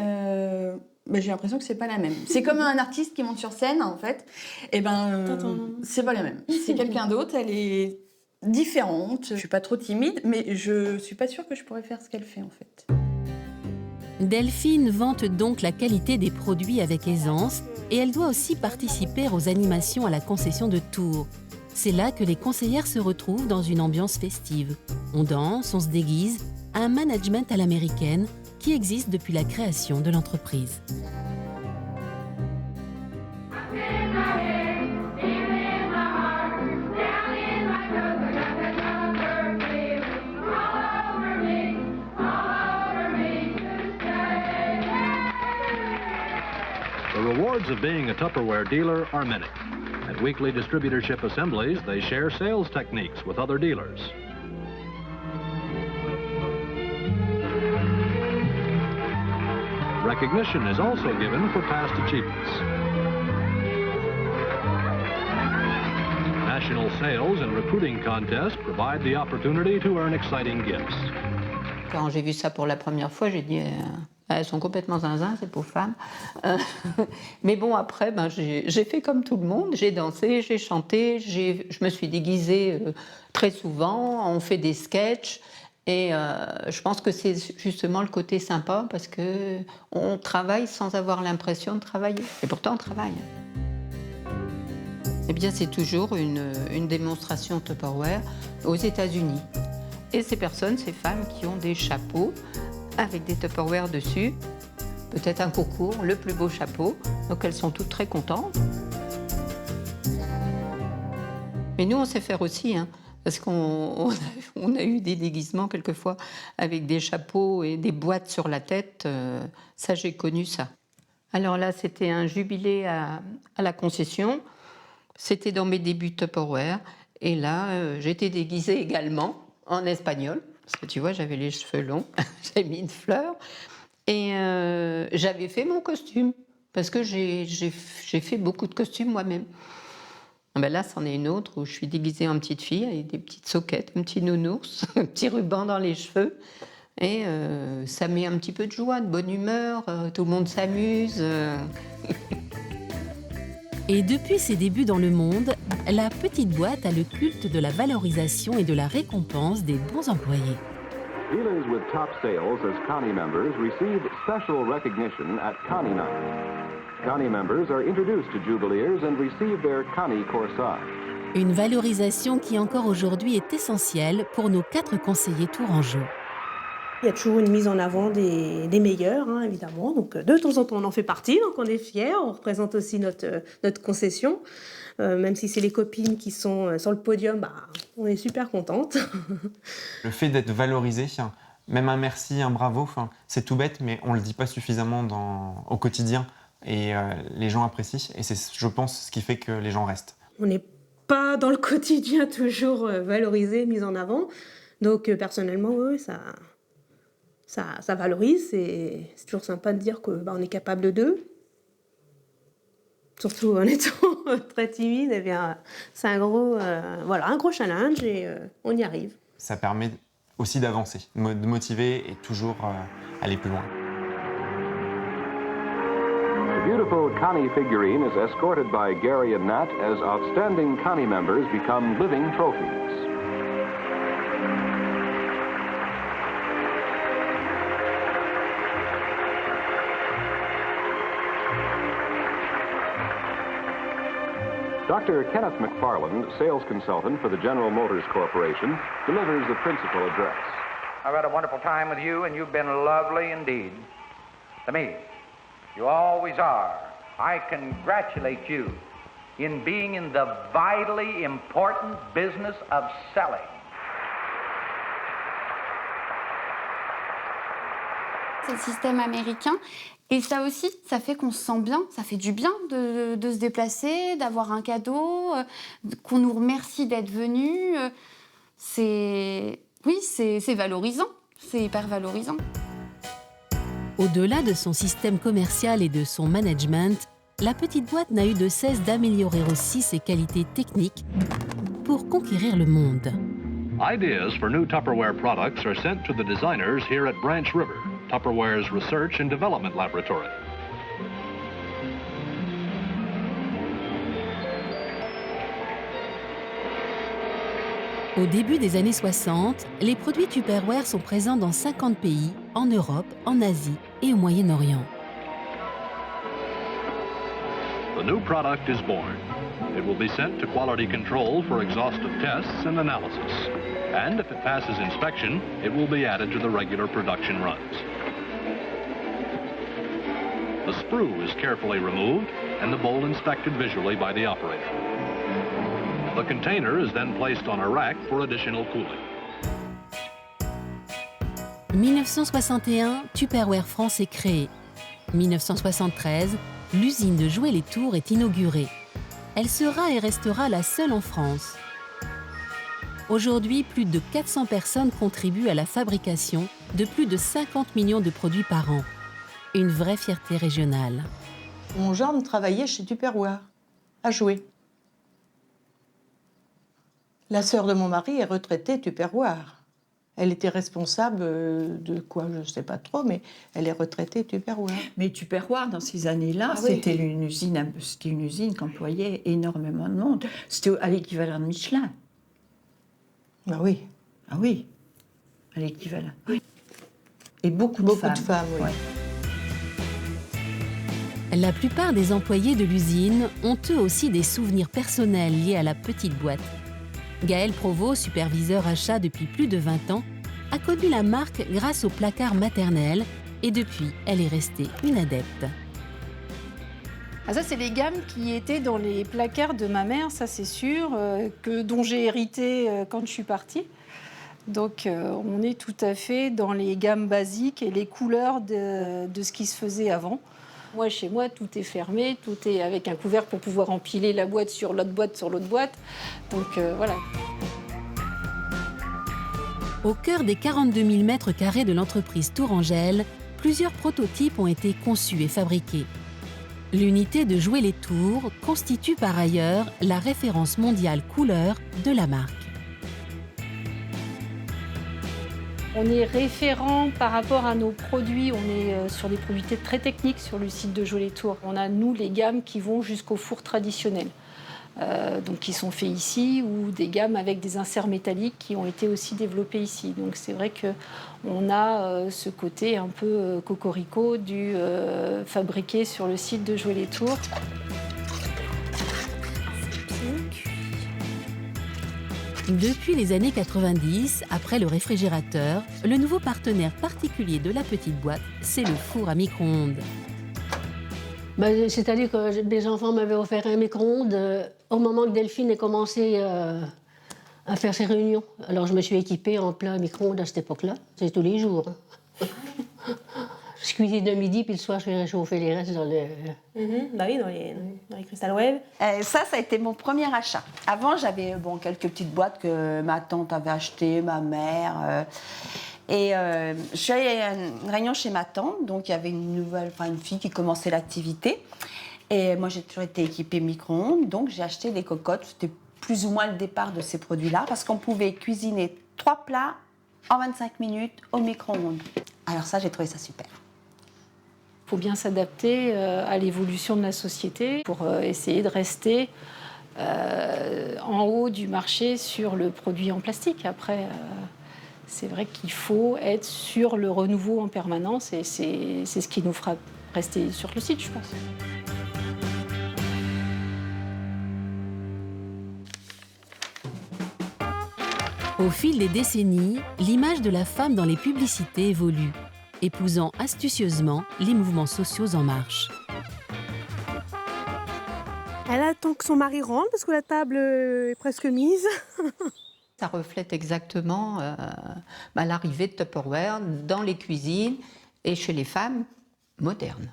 j'ai l'impression que c'est pas la même. C'est comme un artiste qui monte sur scène, en fait. Et c'est pas la même. C'est quelqu'un d'autre, elle est différente. Je suis pas trop timide, mais je suis pas sûre que je pourrais faire ce qu'elle fait, en fait. Delphine vante donc la qualité des produits avec aisance et elle doit aussi participer aux animations à la concession de Tours. C'est là que les conseillères se retrouvent dans une ambiance festive. On danse, on se déguise, un management à l'américaine qui existe depuis la création de l'entreprise. The rewards of being a Tupperware dealer are many. At weekly distributorship assemblies, they share sales techniques with other dealers. Recognition is also given for past achievements. National sales and recruiting contests provide the opportunity to earn exciting gifts. Quand j'ai vu ça pour la première fois, j'ai dit elles sont complètement zinzin, ces pauvres femmes. Mais bon, après, j'ai fait comme tout le monde. J'ai dansé, j'ai chanté, je me suis déguisée très souvent. On fait des sketchs. Et je pense que c'est justement le côté sympa parce qu'on travaille sans avoir l'impression de travailler. Et pourtant, on travaille. Eh bien, c'est toujours une démonstration Tupperware aux États-Unis. Et ces personnes, ces femmes qui ont des chapeaux avec des Tupperware dessus, peut-être un concours, le plus beau chapeau. Donc, elles sont toutes très contentes. Mais nous, on sait faire aussi, hein. Parce qu'on a eu des déguisements quelquefois avec des chapeaux et des boîtes sur la tête. Ça, j'ai connu ça. Alors là, c'était un jubilé à la concession. C'était dans mes débuts Tupperware. Et là, j'étais déguisée également en espagnol. Parce que tu vois, j'avais les cheveux longs. J'ai mis une fleur. Et j'avais fait mon costume. Parce que j'ai fait beaucoup de costumes moi-même. Là, c'en est une autre où je suis déguisée en petite fille avec des petites soquettes, un petit nounours, un petit ruban dans les cheveux. Et ça met un petit peu de joie, de bonne humeur, tout le monde s'amuse. Et depuis ses débuts dans le monde, la petite boîte a le culte de la valorisation et de la récompense des bons employés. Dealers with top sales as Connie members receive special recognition at Connie Night. Connie members are introduced to Jubileers and receive their Connie corsage. Une valorisation qui encore aujourd'hui est essentielle pour nos 4 conseillers tourangeaux. Il y a toujours une mise en avant des meilleurs, hein, évidemment. Donc, de temps en temps, on en fait partie, donc on est fiers. On représente aussi notre concession. Même si c'est les copines qui sont sur le podium, on est super contentes. Le fait d'être valorisé, même un merci, un bravo, c'est tout bête, mais on ne le dit pas suffisamment au quotidien. Et les gens apprécient. Et c'est, je pense, ce qui fait que les gens restent. On n'est pas dans le quotidien toujours valorisé, mis en avant. Donc, personnellement, oui, ça valorise. Et c'est toujours sympa de dire qu'on est capable d'eux. Surtout en étant très timide, eh bien, c'est un gros challenge et on y arrive. Ça permet aussi d'avancer, de motiver et toujours aller plus loin. The beautiful Connie figurine is escorted by Gary and Nat as outstanding Connie members become living trophies. Dr. Kenneth McFarland, sales consultant for the General Motors Corporation, delivers the principal address. I've had a wonderful time with you, and you've been lovely indeed. To me, you always are. I congratulate you in being in the vitally important business of selling. C'est le système américain. Et ça aussi, ça fait qu'on se sent bien, ça fait du bien de se déplacer, d'avoir un cadeau, qu'on nous remercie d'être venus. C'est valorisant, c'est hyper valorisant. Au-delà de son système commercial et de son management, la petite boîte n'a eu de cesse d'améliorer aussi ses qualités techniques pour conquérir le monde. Ideas for new Tupperware products are sent to the designers here at Branch River, Tupperware's research and development laboratory. Au début des années 60, les produits Tupperware sont présents dans 50 pays, en Europe, en Asie et au Moyen-Orient. The new product is born. It will be sent to quality control for exhaustive tests and analysis. And if it passes inspection, it will be added to the regular production runs. The sprue is carefully removed and the bowl inspected visually by the operator. The container is then placed on a rack for additional cooling. 1961, Tupperware France est créée. 1973, l'usine de Jouer les Tours est inaugurée. Elle sera et restera la seule en France. Aujourd'hui, plus de 400 personnes contribuent à la fabrication de plus de 50 millions de produits par an. Une vraie fierté régionale. Mon gendre travaillait chez Tupperware, à Jouer. La sœur de mon mari est retraitée Tupperware. Elle était responsable de quoi, je ne sais pas trop, mais elle est retraitée Tupperware. Mais Tupperware, dans ces années-là, c'était une usine qui employait énormément de monde. C'était à l'équivalent de Michelin. Ah oui. Ah oui, à l'équivalent. Oui. Et beaucoup de femmes. Oui. Ouais. La plupart des employés de l'usine ont eux aussi des souvenirs personnels liés à la petite boîte. Gaëlle Provost, superviseur achat depuis plus de 20 ans, a connu la marque grâce au placard maternel et depuis, elle est restée une adepte. Ah, ça, c'est les gammes qui étaient dans les placards de ma mère, ça c'est sûr, dont j'ai hérité quand je suis partie. Donc on est tout à fait dans les gammes basiques et les couleurs de ce qui se faisait avant. Moi, chez moi, tout est fermé, tout est avec un couvercle pour pouvoir empiler la boîte sur l'autre boîte sur l'autre boîte. Donc voilà. Au cœur des 42 000 mètres carrés de l'entreprise Tourangelle, plusieurs prototypes ont été conçus et fabriqués. L'unité de Jouer les Tours constitue par ailleurs la référence mondiale couleur de la marque. On est référent par rapport à nos produits. On est sur des produits très techniques sur le site de Jolet-Tours. On a, nous, les gammes qui vont jusqu'au four traditionnel. Donc qui sont faits ici, ou des gammes avec des inserts métalliques qui ont été aussi développés ici. Donc c'est vrai qu'on a ce côté un peu cocorico du fabriqué sur le site de Jolet-Tours. Depuis les années 90, après le réfrigérateur, le nouveau partenaire particulier de la petite boîte, c'est le four à micro-ondes. C'est-à-dire que mes enfants m'avaient offert un micro-ondes au moment que Delphine ait commencé à faire ses réunions. Alors je me suis équipée en plein micro-ondes à cette époque-là. C'est tous les jours. Je cuisine le midi, puis le soir, je vais réchauffer les restes dans le... Bah oui, dans les Crystal Wave. Ça a été mon premier achat. Avant, j'avais quelques petites boîtes que ma tante avait achetées, ma mère. Je suis allée à une réunion chez ma tante, donc il y avait une fille qui commençait l'activité. Et moi, j'ai toujours été équipée micro-ondes, donc j'ai acheté des cocottes. C'était plus ou moins le départ de ces produits-là, parce qu'on pouvait cuisiner 3 plats en 25 minutes au micro-ondes. Alors ça, j'ai trouvé ça super. Il faut bien s'adapter à l'évolution de la société pour essayer de rester en haut du marché sur le produit en plastique. Après, c'est vrai qu'il faut être sur le renouveau en permanence et c'est ce qui nous fera rester sur le site, je pense. Au fil des décennies, l'image de la femme dans les publicités évolue, épousant astucieusement les mouvements sociaux en marche. Elle attend que son mari rentre parce que la table est presque mise. Ça reflète exactement l'arrivée de Tupperware dans les cuisines et chez les femmes modernes.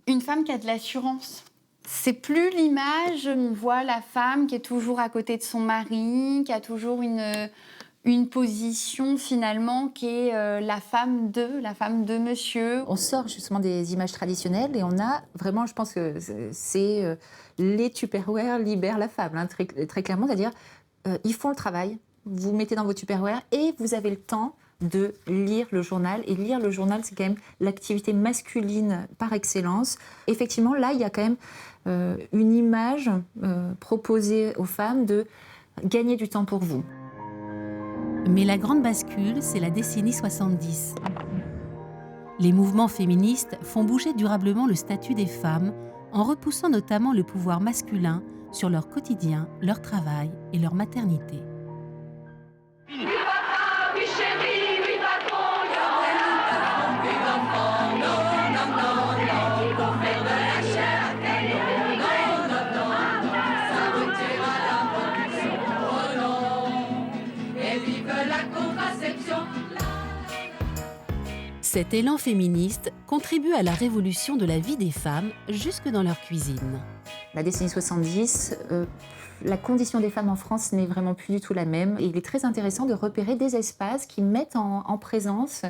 Une femme qui a de l'assurance. C'est plus l'image, on voit la femme qui est toujours à côté de son mari, qui a toujours une position finalement qui est la femme de monsieur. On sort justement des images traditionnelles et on a vraiment, je pense que c'est les Tupperware libèrent la femme, hein, très, très clairement, c'est-à-dire ils font le travail, vous mettez dans vos Tupperware et vous avez le temps de lire le journal. Et lire le journal, c'est quand même l'activité masculine par excellence. Effectivement, là, il y a quand même une image proposée aux femmes de gagner du temps pour vous. Mais la grande bascule, c'est la décennie 70. Les mouvements féministes font bouger durablement le statut des femmes en repoussant notamment le pouvoir masculin sur leur quotidien, leur travail et leur maternité. Cet élan féministe contribue à la révolution de la vie des femmes jusque dans leur cuisine. La décennie 70, la condition des femmes en France n'est vraiment plus du tout la même. Et il est très intéressant de repérer des espaces qui mettent en présence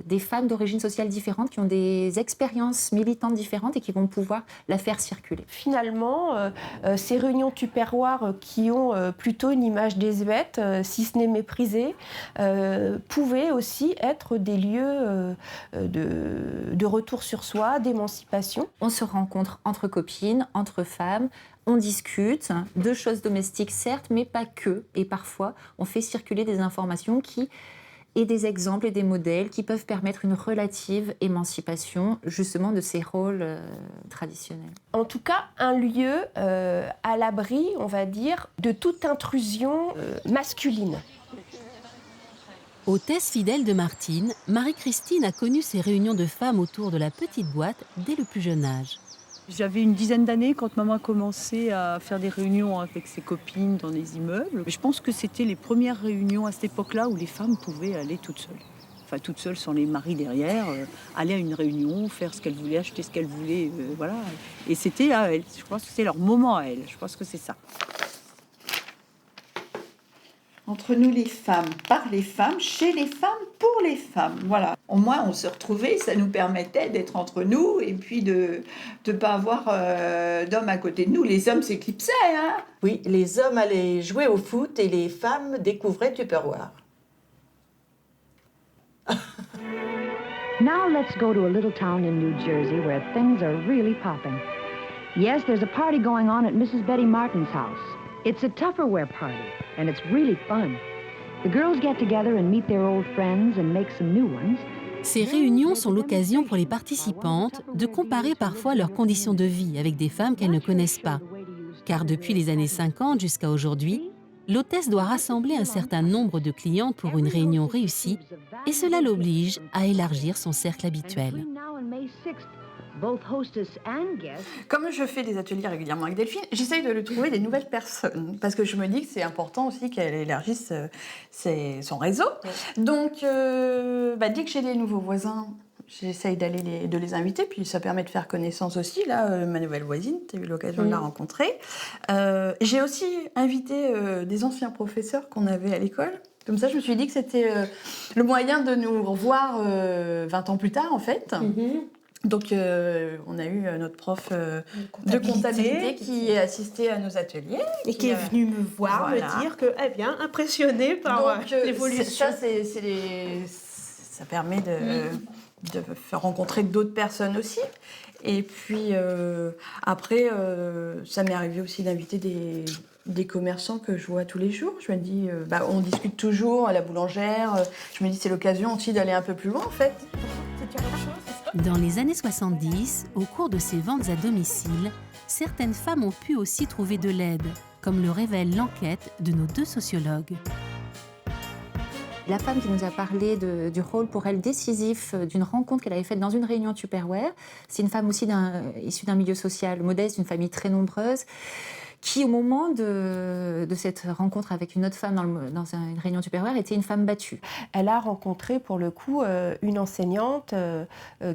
des femmes d'origine sociale différentes, qui ont des expériences militantes différentes et qui vont pouvoir la faire circuler. Finalement, ces réunions Tupperware qui ont plutôt une image désuète, si ce n'est méprisée, pouvaient aussi être des lieux de retour sur soi, d'émancipation. On se rencontre entre copines, entre femmes, on discute de choses domestiques certes, mais pas que. Et parfois, on fait circuler des informations et des exemples et des modèles qui peuvent permettre une relative émancipation justement de ces rôles traditionnels. En tout cas, un lieu à l'abri, on va dire, de toute intrusion masculine. Hôtesse fidèle de Martine, Marie-Christine a connu ces réunions de femmes autour de la petite boîte dès le plus jeune âge. J'avais une dizaine d'années quand maman a commencé à faire des réunions avec ses copines dans des immeubles. Je pense que c'était les premières réunions à cette époque-là où les femmes pouvaient aller toutes seules. Enfin, toutes seules sans les maris derrière, aller à une réunion, faire ce qu'elles voulaient, acheter ce qu'elles voulaient, voilà. Et c'était à elles. Je pense que c'est leur moment à elles. Je pense que c'est ça. Entre nous les femmes, par les femmes, chez les femmes, pour les femmes. Voilà. Au moins, on se retrouvait, ça nous permettait d'être entre nous et puis de ne pas avoir d'hommes à côté de nous. Les hommes s'éclipsaient, hein. Oui, les hommes allaient jouer au foot et les femmes découvraient Tupperware. Now let's go to a little town in New Jersey where things are really popping. Yes, there's a party going on at Mrs. Betty Martin's house. It's a Tupperware party, and it's really fun. The girls get together and meet their old friends and make some new ones. Ces réunions sont l'occasion pour les participantes de comparer parfois leurs conditions de vie avec des femmes qu'elles ne connaissent pas. Car depuis les années 50 jusqu'à aujourd'hui, l'hôtesse doit rassembler un certain nombre de clientes pour une réunion réussie et cela l'oblige à élargir son cercle habituel. Comme je fais des ateliers régulièrement avec Delphine, j'essaye de trouver des nouvelles personnes parce que je me dis que c'est important aussi qu'elle élargisse son réseau. Donc, dès que j'ai des nouveaux voisins, j'essaye de les inviter, puis ça permet de faire connaissance aussi. Là, ma nouvelle voisine, tu as eu l'occasion de la rencontrer. J'ai aussi invité des anciens professeurs qu'on avait à l'école. Comme ça, je me suis dit que c'était le moyen de nous revoir 20 ans plus tard, en fait. Donc, on a eu notre prof de comptabilité qui assistait à nos ateliers. Et qui est venu me voir, me dire qu'elle est bien impressionnée par l'évolution. Ça permet de faire rencontrer d'autres personnes aussi. Et puis, après, ça m'est arrivé aussi d'inviter des commerçants que je vois tous les jours. Je me dis, on discute toujours à la boulangère. Je me dis, c'est l'occasion aussi d'aller un peu plus loin, en fait. Dans les années 70, au cours de ces ventes à domicile, certaines femmes ont pu aussi trouver de l'aide, comme le révèle l'enquête de nos 2 sociologues. La femme qui nous a parlé du rôle pour elle décisif d'une rencontre qu'elle avait faite dans une réunion Tupperware, c'est une femme aussi issue d'un milieu social modeste, d'une famille très nombreuse, qui, au moment de cette rencontre avec une autre femme dans une réunion Tupperware, était une femme battue. Elle a rencontré, pour le coup, une enseignante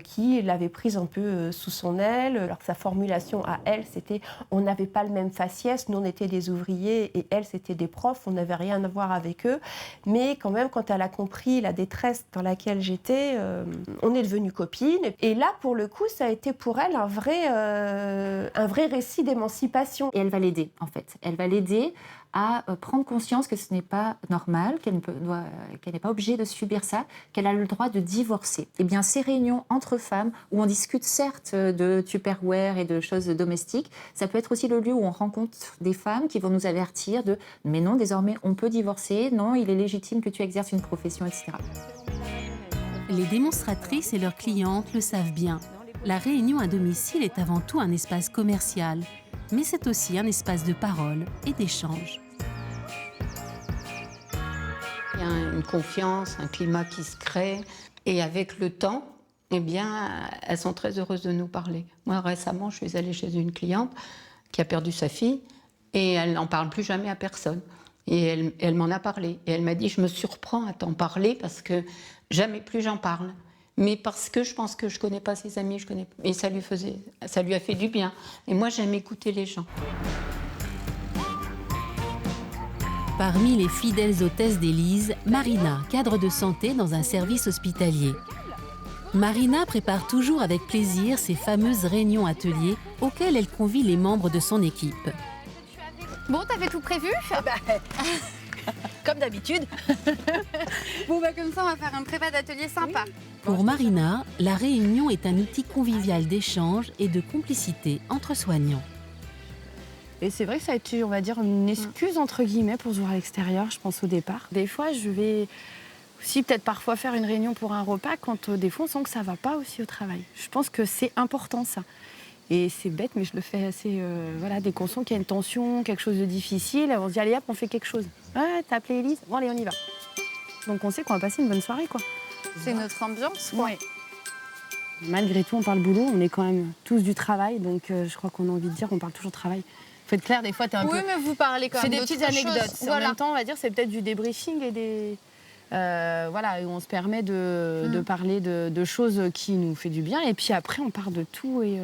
qui l'avait prise un peu sous son aile. Alors que sa formulation à elle, c'était « on n'avait pas le même faciès, nous on était des ouvriers et elle c'était des profs, on n'avait rien à voir avec eux ». Mais quand même, quand elle a compris la détresse dans laquelle j'étais, on est devenues copines. Et là, pour le coup, ça a été pour elle un vrai récit d'émancipation. Et elle va l'aider. En fait, elle va l'aider à prendre conscience que ce n'est pas normal, qu'elle n'est pas obligée de subir ça, qu'elle a le droit de divorcer. Et bien, ces réunions entre femmes, où on discute certes de Tupperware et de choses domestiques, ça peut être aussi le lieu où on rencontre des femmes qui vont nous avertir de « mais non, désormais, on peut divorcer, non, il est légitime que tu exerces une profession, etc. » Les démonstratrices et leurs clientes le savent bien. La réunion à domicile est avant tout un espace commercial, mais c'est aussi un espace de parole et d'échange. Il y a une confiance, un climat qui se crée. Et avec le temps, elles sont très heureuses de nous parler. Moi, récemment, je suis allée chez une cliente qui a perdu sa fille et elle n'en parle plus jamais à personne. Et elle m'en a parlé. Et elle m'a dit, je me surprends à t'en parler parce que jamais plus j'en parle. Mais parce que je pense que je ne connais pas ses amis, et ça lui a fait du bien. Et moi, j'aime écouter les gens. Parmi les fidèles hôtesses d'Élise, Marina, cadre de santé dans un service hospitalier. Marina prépare toujours avec plaisir ces fameuses réunions ateliers auxquelles elle convie les membres de son équipe. Bon, t'avais tout prévu ? Comme d'habitude. Comme ça, on va faire un prépa d'atelier sympa. Pour Marina, la réunion est un outil convivial d'échange et de complicité entre soignants. Et c'est vrai que ça a été, on va dire, une excuse, entre guillemets, pour se voir à l'extérieur, je pense, au départ. Des fois, je vais aussi peut-être parfois faire une réunion pour un repas quand, des fois, on sent que ça ne va pas aussi au travail. Je pense que c'est important, ça. Et c'est bête, mais je le fais assez... dès qu'on sent qu'il y a une tension, quelque chose de difficile, on se dit, allez hop, on fait quelque chose. Ouais, t'as appelé Élise ? Bon, allez, on y va. Donc on sait qu'on va passer une bonne soirée, quoi. C'est notre ambiance, quoi. Ouais. Malgré tout, on parle boulot, on est quand même tous du travail, donc je crois qu'on a envie de dire qu'on parle toujours travail. Faut être clair, des fois, t'es un peu... Oui, mais vous parlez quand même d'autres choses. C'est des petites anecdotes. Voilà. En même temps, on va dire, c'est peut-être du débriefing et des... où on se permet de parler de choses qui nous fait du bien. Et puis après, on parle de tout et...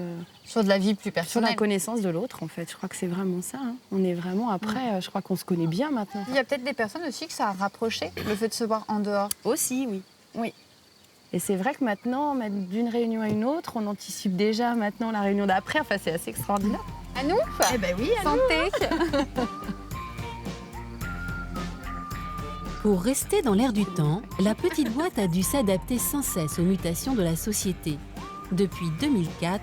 sur de la vie plus personnelle. Sur la connaissance de l'autre, en fait. Je crois que c'est vraiment ça. Hein. On est vraiment, après, je crois qu'on se connaît bien maintenant. Il y a peut-être des personnes aussi que ça a rapproché, le fait de se voir en dehors. Aussi, oui. Oui. Et c'est vrai que maintenant, d'une réunion à une autre, on anticipe déjà maintenant la réunion d'après. Enfin, c'est assez extraordinaire. À nous ? Eh ben oui, à santé. Pour rester dans l'air du temps, la petite boîte a dû s'adapter sans cesse aux mutations de la société. Depuis 2004,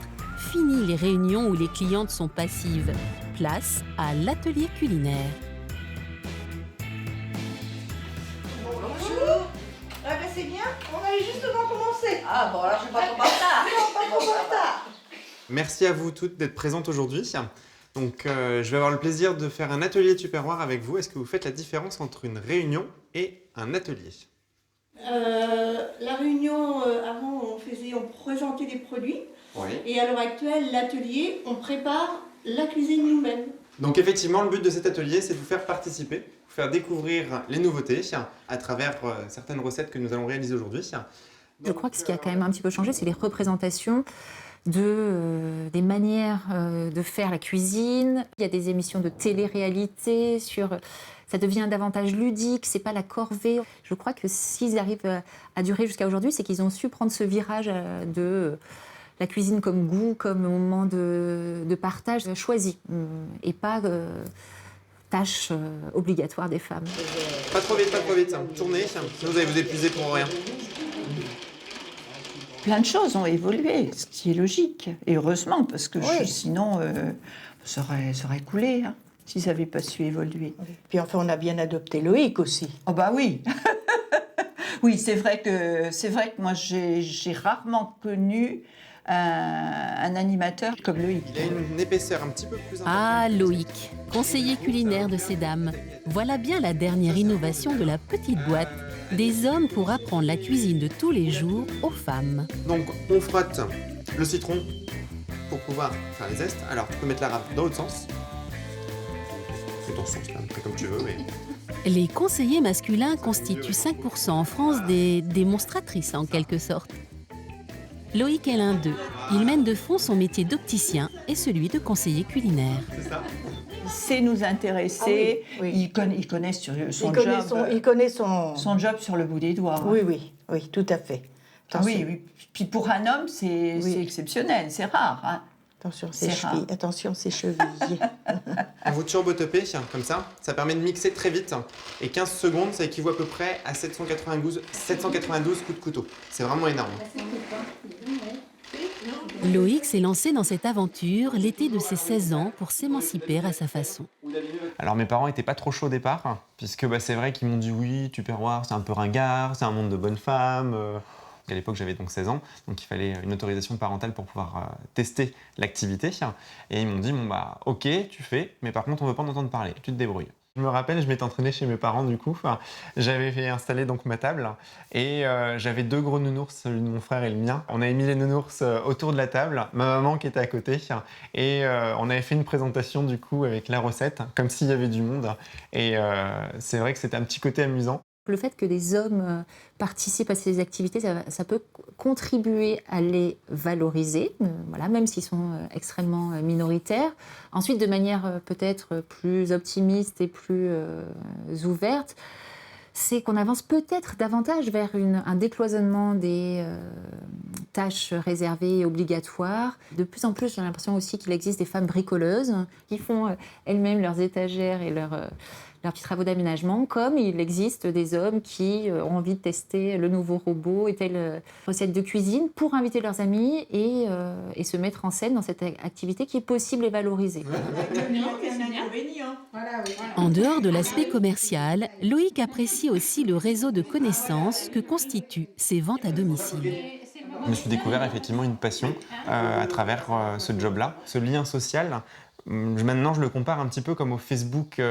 fini les réunions où les clientes sont passives. Place à l'atelier culinaire. Bonjour. Ah ben c'est bien, on allait justement commencer. Ah bon, alors je vais pas tomber en retard. Non, pas trop en retard. Merci à vous toutes d'être présentes aujourd'hui. Donc, je vais avoir le plaisir de faire un atelier Tupperware avec vous. Est-ce que vous faites la différence entre une réunion et un atelier? La réunion, avant, on présentait les produits. Oui. Et à l'heure actuelle, l'atelier, on prépare la cuisine nous-mêmes. Donc effectivement, le but de cet atelier, c'est de vous faire participer, vous faire découvrir les nouveautés à travers certaines recettes que nous allons réaliser aujourd'hui. Je crois que ce qui a quand même un petit peu changé, c'est les représentations des manières de faire la cuisine. Il y a des émissions de télé-réalité ça devient davantage ludique, c'est pas la corvée. Je crois que s'ils arrivent à durer jusqu'à aujourd'hui, c'est qu'ils ont su prendre ce virage de la cuisine comme goût, comme moment de partage choisi, et pas tâche obligatoire des femmes. Pas trop vite, tournez, sinon vous allez vous épuiser pour rien. Plein de choses ont évolué, ce qui est logique. Et heureusement, parce que sinon, ça aurait coulé, hein, s'ils n'avaient pas su évoluer. Puis enfin, on a bien adopté Loïc aussi. Oh bah oui. Oui, c'est vrai que moi, j'ai rarement connu un animateur comme Loïc. Il a une épaisseur un petit peu plus importante. Ah, Loïc, conseiller culinaire de ces dames. Voilà bien la dernière innovation de la petite boîte. Des hommes pour apprendre la cuisine de tous les jours aux femmes. Donc, on frotte le citron pour pouvoir faire les zestes. Alors, tu peux mettre la râpe dans l'autre sens. C'est ton sens, là, comme tu veux, mais... Les conseillers masculins constituent 5% en France des démonstratrices, en quelque sorte. Loïc est l'un d'eux. Il mène de front son métier d'opticien et celui de conseiller culinaire. C'est ça. Il sait nous intéresser, il connaît son job. Il connaît son job sur le bout des doigts. Oui, tout à fait. Oui. Puis pour un homme, c'est exceptionnel, c'est rare. Hein. Attention, ses chevilles. Attention, ses chevilles. Vous turbotopez, comme ça permet de mixer très vite. Et 15 secondes, ça équivaut à peu près à 792 coups de couteau. C'est vraiment énorme. Loïc s'est lancé dans cette aventure l'été de ses 16 ans pour s'émanciper à sa façon. Alors mes parents n'étaient pas trop chauds au départ, puisque c'est vrai qu'ils m'ont dit oui, Tupperware, c'est un peu ringard, c'est un monde de bonnes femmes. À l'époque, j'avais donc 16 ans, donc il fallait une autorisation parentale pour pouvoir tester l'activité. Et ils m'ont dit, ok, tu fais, mais par contre, on ne veut pas en entendre parler, tu te débrouilles. Je me rappelle, je m'étais entraîné chez mes parents du coup. J'avais installé donc ma table et j'avais 2 gros nounours, celui de mon frère et le mien. On avait mis les nounours autour de la table, ma maman qui était à côté et on avait fait une présentation du coup avec la recette, comme s'il y avait du monde. Et c'est vrai que c'était un petit côté amusant. Le fait que les hommes participent à ces activités, ça peut contribuer à les valoriser, même s'ils sont extrêmement minoritaires. Ensuite, de manière peut-être plus optimiste et plus ouverte, c'est qu'on avance peut-être davantage vers un décloisonnement des tâches réservées et obligatoires. De plus en plus, j'ai l'impression aussi qu'il existe des femmes bricoleuses qui font elles-mêmes leurs étagères et leurs petits travaux d'aménagement, comme il existe des hommes qui ont envie de tester le nouveau robot et telle recette de cuisine pour inviter leurs amis et se mettre en scène dans cette activité qui est possible et valorisée. En dehors de l'aspect commercial, Loïc apprécie aussi le réseau de connaissances que constituent ses ventes à domicile. Je me suis découvert effectivement une passion à travers ce job-là, ce lien social. Maintenant, je le compare un petit peu comme au Facebook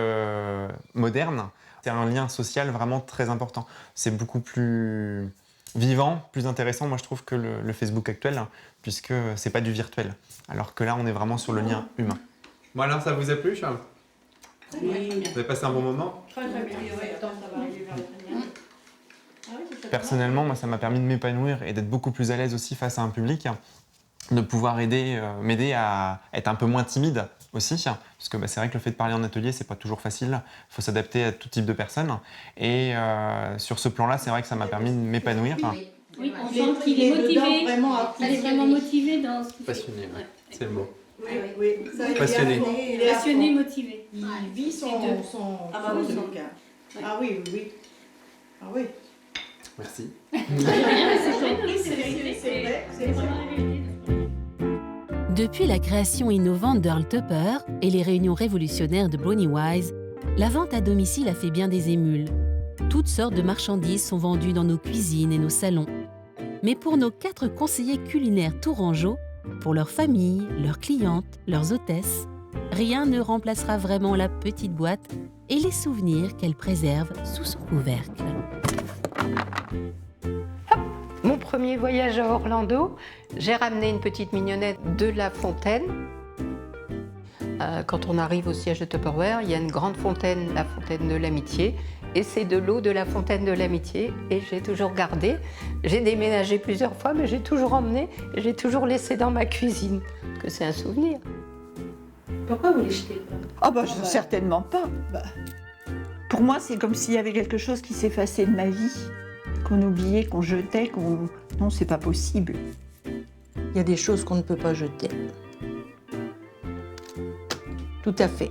moderne. C'est un lien social vraiment très important. C'est beaucoup plus vivant, plus intéressant, moi je trouve, que le Facebook actuel, puisque c'est pas du virtuel. Alors que là, on est vraiment sur le lien humain. Bon alors, ça vous a plu, Charles? Oui. Vous avez passé un bon moment? Très bien. Attends, ça va arriver vers la dernière. Personnellement, moi, ça m'a permis de m'épanouir et d'être beaucoup plus à l'aise aussi face à un public, de pouvoir m'aider à être un peu moins timide aussi, parce que c'est vrai que le fait de parler en atelier, c'est pas toujours facile. Il faut s'adapter à tout type de personnes. Et sur ce plan-là, c'est vrai que ça m'a permis de m'épanouir. Oui, on sent qu'il est motivé. Il est vraiment motivé dans ce qu'il fait. Passionné, c'est le mot. Oui. Passionné. Passionné, motivé. Il vit son cas. Ah oui. Ah oui. Merci. Depuis la création innovante d'Earl Tupper et les réunions révolutionnaires de Bonnie Wise, la vente à domicile a fait bien des émules. Toutes sortes de marchandises sont vendues dans nos cuisines et nos salons. Mais pour nos 4 conseillers culinaires tourangeaux, pour leurs familles, leurs clientes, leurs hôtesses, rien ne remplacera vraiment la petite boîte et les souvenirs qu'elle préserve sous son couvercle. Mon premier voyage à Orlando, j'ai ramené une petite mignonnette de La Fontaine. Quand on arrive au siège de Tupperware, il y a une grande fontaine, la fontaine de l'amitié, et c'est de l'eau de la fontaine de l'amitié, et j'ai toujours gardé. J'ai déménagé plusieurs fois, mais j'ai toujours emmené, et j'ai toujours laissé dans ma cuisine, parce que c'est un souvenir. Pourquoi vous les jetez pas? Ah bah, certainement pas. Pour moi, c'est comme s'il y avait quelque chose qui s'effaçait de ma vie, qu'on oubliait, qu'on jetait, qu'on... Non, c'est pas possible. Il y a des choses qu'on ne peut pas jeter. Tout à fait.